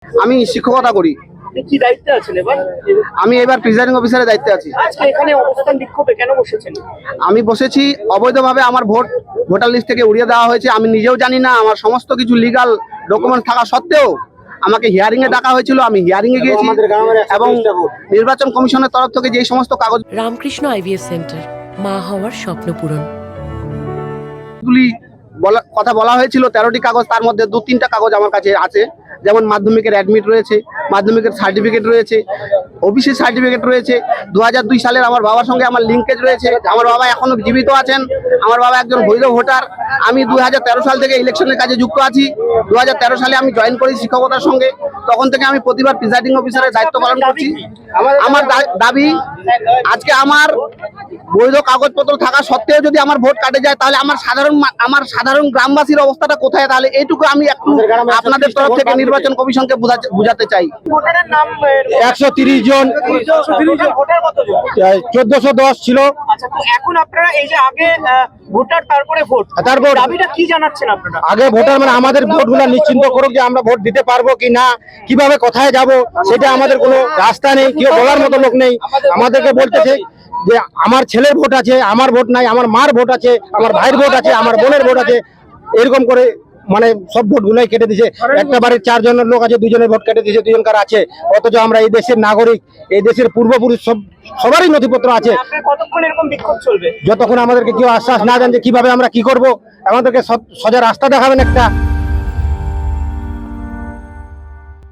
আমি শিক্ষকতা করি। কি দায়িত্বে আছেন এবার? আমি এবার প্রিজাইডিং অফিসারের দায়িত্বে আছি। আজকে এখানে অবস্থান বিক্ষোভে কেন বসেছেন? আমি বসেছি অবৈধভাবে আমার ভোটার লিস্ট থেকে উড়িয়ে দেওয়া হয়েছে। আমি নিজেও জানি না, আমার সমস্ত কিছু লিগাল ডকুমেন্ট থাকা সত্ত্বেও আমাকে হিয়ারিং এ ডাকা হয়েছিল। আমি হিয়ারিং এ গিয়েছি এবং নির্বাচন কমিশনের তরফ থেকে যে সমস্ত কাগজ রামকৃষ্ণ আইভিএফ সেন্টার, মা হওয়ার স্বপ্ন পূরণ। কথা বলা হয়েছিল 13টি কাগজ, তার মধ্যে 2-3টা কাগজ আমার কাছে আছে। যেমন মাধ্যমিকের অ্যাডমিট রয়েছে, মাধ্যমিকের সার্টিফিকেট রয়েছে, ওবিসি সার্টিফিকেট রয়েছে। 2002 সালের আমার বাবার সঙ্গে আমার লিঙ্কেজ রয়েছে। আমার বাবা এখনো জীবিত আছেন। আমার বাবা একজন বৈধ ভোটার। আমি 2013 সাল থেকে ইলেকশনের কাজে যুক্ত আছি। 2013 সালে আমি জয়েন করি শিক্ষকতার সঙ্গে। তখন থেকে আমি প্রতিবার প্রিজাইডিং অফিসারের দায়িত্ব পালন করছি। আমার দাবি, আজকে আমার বৈধ কাগজপত্র থাকা সত্ত্বেও যদি আমার ভোট কাটে যায়, তাহলে আমার সাধারণ গ্রামবাসীর অবস্থাটা কোথায়? তাহলে এইটুকু আমি একটু আপনাদের তরফ থেকে নির্বাচন কমিশনকে বুঝাতে চাই। ভোটারের নাম 130 জন, ভোটার কতজন? 1410 ছিল। আচ্ছা, তো এখন আপনারা এই যে আগে ভোটার তারপরে ভোট, তারপর দাবিটা কি জানাচ্ছেন আপনারা? আগে ভোটার মানে আমাদের ভোটগুলো নিশ্চিন্ত করুক যে আমরা ভোট দিতে পারবো কি না, কিভাবে কোথায় যাব, সেটা আমাদের কোনো রাস্তা নেই, কেউ বলার মতো লোক নেই। আমাদেরকে বলতেছে যে আমার ছেলের ভোট আছে, আমার ভোট নাই, আমার মার ভোট আছে, আমার ভাইয়ের ভোট আছে, আমার বোনের ভোট আছে, এরকম করে মানে সব ভোট গুলাই কেটে দিয়েছে। একটা বাড়ির 4 জনের লোক আছে, 2 জনের ভোট কেটে দিয়েছে, 2 জনকার আছে। অথচ আমরা এই দেশের নাগরিক, এই দেশের পূর্বপুরুষ, সবারই নথিপত্র আছে। আপনার কতক্ষণ এরকম বিক্ষোভ চলবে? যতক্ষণ আমাদেরকে কেউ আশ্বাস না দেন যে কিভাবে আমরা কি করব, আমাদেরকে সোজা রাস্তা দেখাবেন একটা।